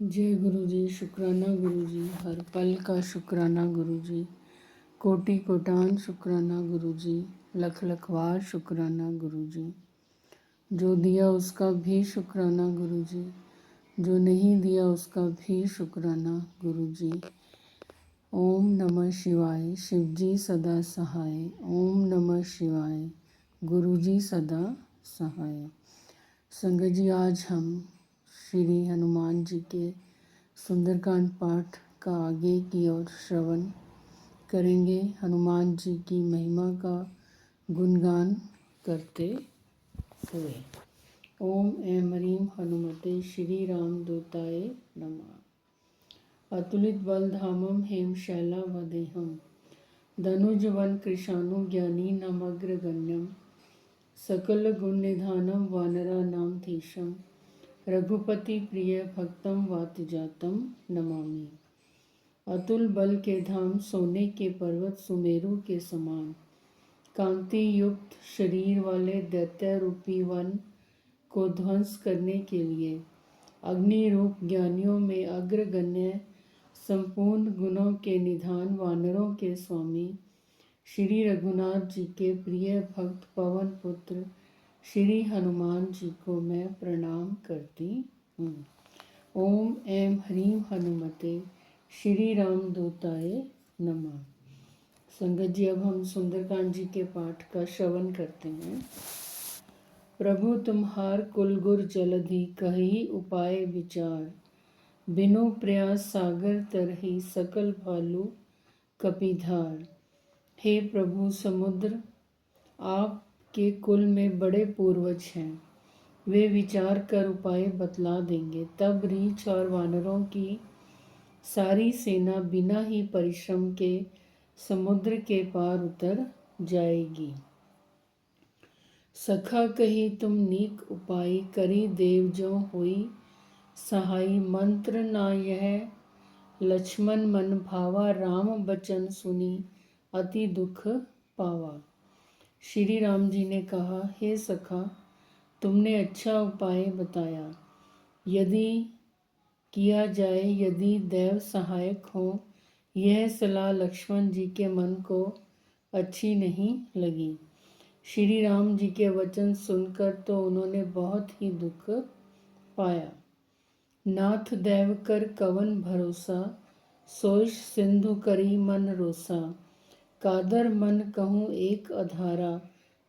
जय गुरु जी। शुक्राना गुरु जी, हर पल का शुक्राना गुरु जी, कोटि कोटान शुक्राना गुरु जी, लख लख बार शुक्राना गुरु जी। जो दिया उसका भी शुक्राना गुरु जी, जो नहीं दिया उसका भी शुक्राना गुरु जी। ओम नमः शिवाय, शिव जी सदा सहाय। ओम नमः शिवाय, गुरु जी सदा सहाय। संगत जी, आज हम श्री हनुमान जी के सुंदरकांड पाठ का आगे की ओर श्रवण करेंगे। हनुमान जी की महिमा का गुणगान करते हुए। ओम ऐं ह्रीं हनुमते श्री राम दूताय नमः। अतुलित बल धामम हेम शैलावदेहम, धनुज वन कृशानु ज्ञानी नमग्रगण्यम, सकल गुण निधानम वानराणाम धीशम, रघुपति प्रिय भक्तम वात जातम नमामि। अतुल बल के धाम, सोने के पर्वत सुमेरु के समान, कांति युक्त शरीर वाले दैत्य रूपी वन को ध्वंस करने के लिए अग्नि रूप ज्ञानियों में अग्रगण्य, संपूर्ण गुणों के निधान वानरों के स्वामी श्री रघुनाथ जी के प्रिय भक्त पवन पुत्र श्री हनुमान जी को मैं प्रणाम करती हूँ। ओम ऐं ह्रीं हनुमते श्री राम दूताय नमः। संगत जी, अब हम सुंदरकांड जी के पाठ का श्रवण करते हैं। प्रभु तुम्हार कुल गुर जलधि, कही उपाय विचार, बिनु प्रयास सागर तरही, सकल भालू कपिधार। हे प्रभु, समुद्र आपके कुल में बड़े पूर्वज हैं, वे विचार कर उपाय बतला देंगे। तब रीछ और वानरों की सारी सेना बिना ही परिश्रम के समुद्र के पार उतर जाएगी। सखा कही तुम नीक उपाय, करी देव जो हुई सहाय। मंत्र ना यह लक्ष्मण मन भावा, राम बचन सुनी अति दुख पावा। श्री राम जी ने कहा, हे सखा, तुमने अच्छा उपाय बताया। यदि किया जाए, यदि देव सहायक हो। यह सलाह लक्ष्मण जी के मन को अच्छी नहीं लगी। श्री राम जी के वचन सुनकर तो उन्होंने बहुत ही दुख पाया। नाथ देव कर कवन भरोसा, सोइश सिंधु करी मन रोसा। कादर मन कहूँ एक अधारा,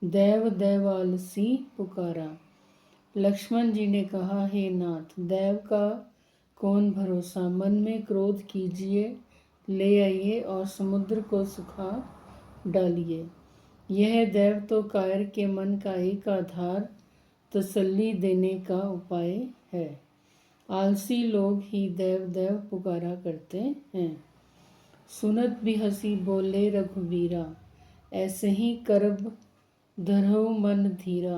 देव देव आलसी पुकारा। लक्ष्मण जी ने कहा, हे नाथ, देव का कौन भरोसा। मन में क्रोध कीजिए, ले आइए और समुद्र को सुखा डालिए। यह देव तो कायर के मन का एक आधार, तसल्ली देने का उपाय है। आलसी लोग ही देव देव पुकारा करते हैं। सुनत भी हंसी बोले रघुवीरा, ऐसे ही करब धरहु मन धीरा।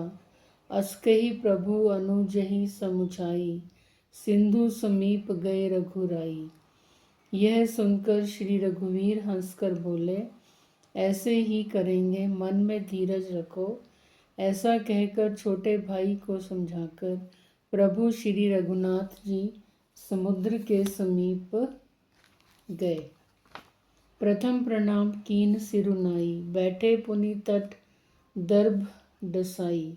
असकहि प्रभु अनुजहि समुझाई, सिंधु समीप गए रघुराई। यह सुनकर श्री रघुवीर हंसकर बोले, ऐसे ही करेंगे, मन में धीरज रखो। ऐसा कहकर छोटे भाई को समझाकर प्रभु श्री रघुनाथ जी समुद्र के समीप गए। प्रथम प्रणाम कीन सिरुनाई, बैठे पुनि तट दर्भ डसाई।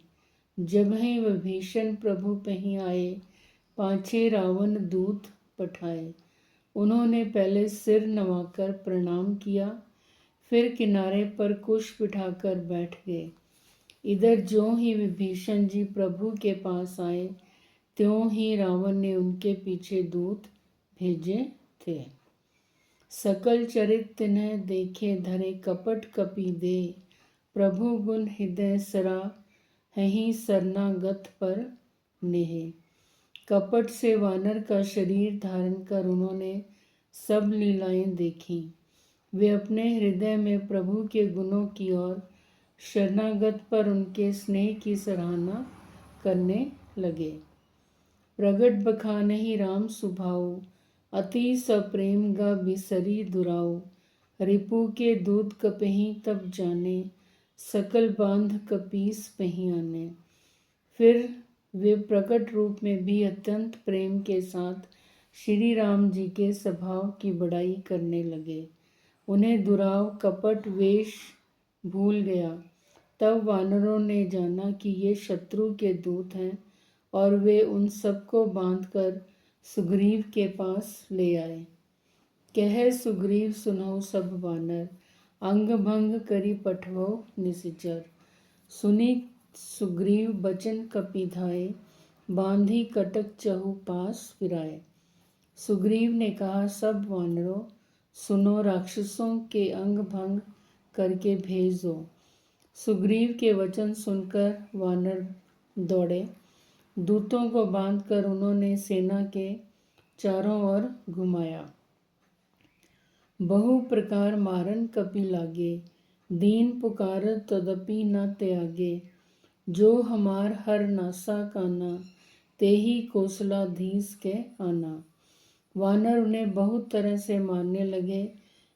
जब ही विभीषण प्रभु पहीं आए, पाछे रावण दूत पठाए। उन्होंने पहले सिर नवाकर प्रणाम किया, फिर किनारे पर कुश बिठाकर बैठ गए। इधर ज्यों ही विभीषण जी प्रभु के पास आए, त्यों ही रावण ने उनके पीछे दूत भेजे थे। सकल चरित तिन्ह देखे धरे, कपट कपि दे। प्रभु गुण हृदय सरा, हहीं शरणागत पर नेहे। कपट से वानर का शरीर धारण कर उन्होंने सब लीलाएं देखी। वे अपने हृदय में प्रभु के गुणों की ओर शरणागत पर उनके स्नेह की सराहना करने लगे। प्रगट बखानहि राम सुभाऊ, अति सप्रेम गा बिसरी दुराऊ। रिपु के दूत कपहि तब जाने, सकल बांध कपीस पहीं आने। फिर वे प्रकट रूप में भी अत्यंत प्रेम के साथ श्री राम जी के स्वभाव की बड़ाई करने लगे। उन्हें दुराव कपट वेश भूल गया। तब वानरों ने जाना कि ये शत्रु के दूत हैं और वे उन सबको बांधकर सुग्रीव के पास ले आए। कह सुग्रीव सुनहु सब वानर, अंग भंग करी पठवो निशिचर। सुनी सुग्रीव बचन कपिधाए, बांधी कटक चहु पास फिराए। सुग्रीव ने कहा, सब वानरों सुनो, राक्षसों के अंग भंग करके भेज दो। सुग्रीव के वचन सुनकर वानर दौड़े। दूतों को बांधकर उन्होंने सेना के चारों ओर घुमाया। बहु प्रकार मारन कपि लागे, दीन पुकार तदपि न त्यागे। जो हमार हर नासा काना, तेहि कौशलाधीश के आना। वानर उन्हें बहुत तरह से मारने लगे।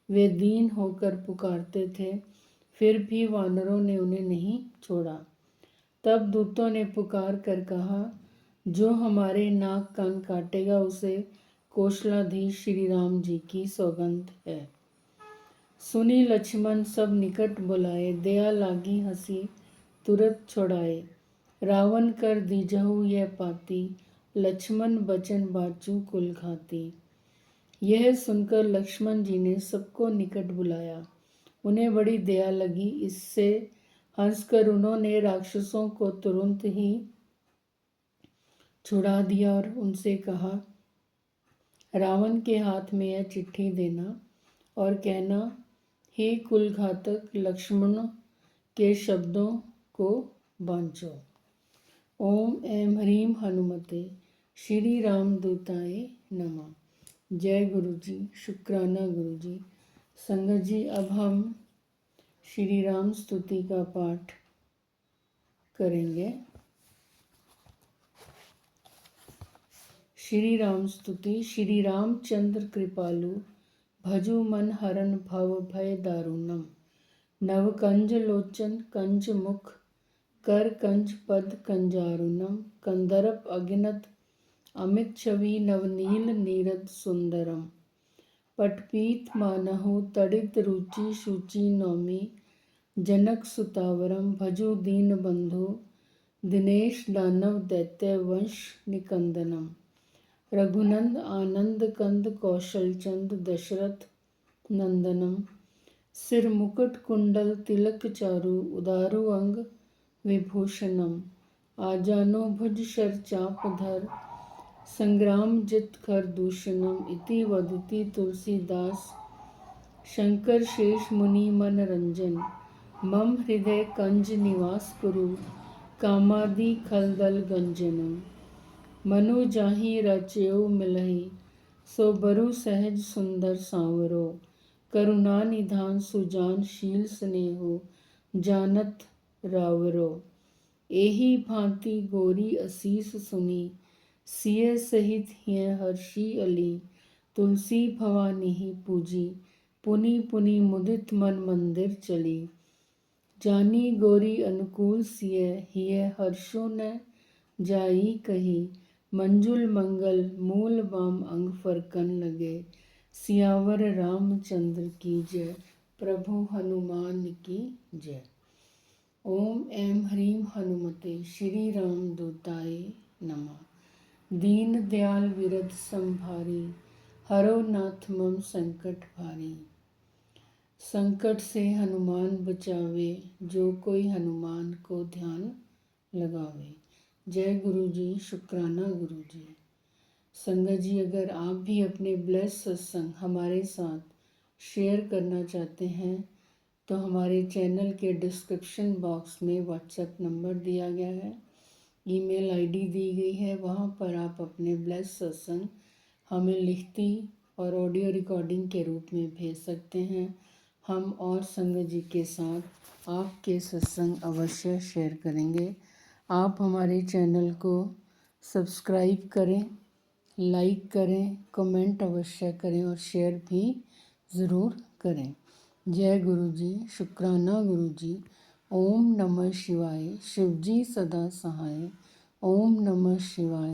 वे दीन होकर पुकारते थे, फिर भी वानरों ने उन्हें नहीं छोड़ा। तब दूतों ने पुकार कर कहा, जो हमारे नाक कान काटेगा उसे कौशलाधीश श्री राम जी की सौगंध है। सुनी लक्ष्मण सब निकट बुलाए, दया लागी हंसी तुरत छोड़ाए। रावण कर दीजहु यह पाती, लक्ष्मण बचन बाचू कुल घाती। यह सुनकर लक्ष्मण जी ने सबको निकट बुलाया। उन्हें बड़ी दया लगी। इससे हंसकर उन्होंने राक्षसों को तुरंत ही छुड़ा दिया और उनसे कहा, रावण के हाथ में यह चिट्ठी देना और कहना, हे कुलघातक लक्ष्मण के शब्दों को बांचो। ओम ऐं ह्रीं हनुमते श्री राम दूताय नमः। जय गुरु जी, शुक्राना गुरु जी। संगत जी, अब हम श्री राम स्तुति का पाठ करेंगे। श्री राम स्तुति। श्री रामचंद्र कृपालु, भजु मन हरन भव भय दारुणम। नव कंज लोचन कंज मुख, कर कंज पद कंजारुणम। कंदर्प अगिनत अमित छवि, नवनील नीरद सुंदरम। पटपीत मानहु तड़ित रुचि, शुचि नौमी जनक सुतावरम। भजु दीन बंधु दिनेश, दानव दैत्य वंश निकंदनम। रघुनंद आनंद कंद कौशल चंद, दशरथ नंदनम। सिर मुकुट कुंडल तिलक चारु, उदारु अंग विभूषणम। आजानो भुज शर चाप धर, संग्राम जित कर दूषणम। इति वदति तुलसीदास, शंकर शेष मुनि मन रंजन। मम हृदय कंज निवास कुरु, कामादि खलदल गंजनम। मनु जाहि रचेऊ मिलहि, सो बरु सहज सुंदर सांवरो। करुणा निधान सुजान शील स्नेहो, जानत रावरो। एहि भांति गोरी असीस सुनी, सिय सहित हिय हर्षि अली। तुलसी भवानी पूजी, पुनि पुनि मुदित मन मंदिर चली। जानी गोरी अनुकूल सिय, हिय हर्षो न जाई कही। मंजुल मंगल मूल बाम अंग फरकन लगे। सियावर रामचंद्र की जय, प्रभु हनुमान की जय। ओम ऐं ह्रीं हनुमते श्री राम दूताय नमः। दीन दयाल विरद संभारी, हरो नाथ मम संकट भारी। संकट से हनुमान बचावे, जो कोई हनुमान को ध्यान लगावे। जय गुरु जी, शुक्राना गुरु जी। संगत जी, अगर आप भी अपने ब्लेस सत्संग हमारे साथ शेयर करना चाहते हैं तो हमारे चैनल के डिस्क्रिप्शन बॉक्स में व्हाट्सएप नंबर दिया गया है, ईमेल आईडी दी गई है। वहाँ पर आप अपने ब्लेस सत्संग हमें लिखती और ऑडियो रिकॉर्डिंग के रूप में भेज सकते हैं। हम और संगत जी के साथ आपके सत्संग अवश्य शेयर करेंगे। आप हमारे चैनल को सब्सक्राइब करें, लाइक करें, कमेंट अवश्य करें और शेयर भी ज़रूर करें। जय गुरु जी, शुक्राना गुरु जी। ओम नमः शिवाय। शिव जी सदा सहाय। ओम नमः शिवाय।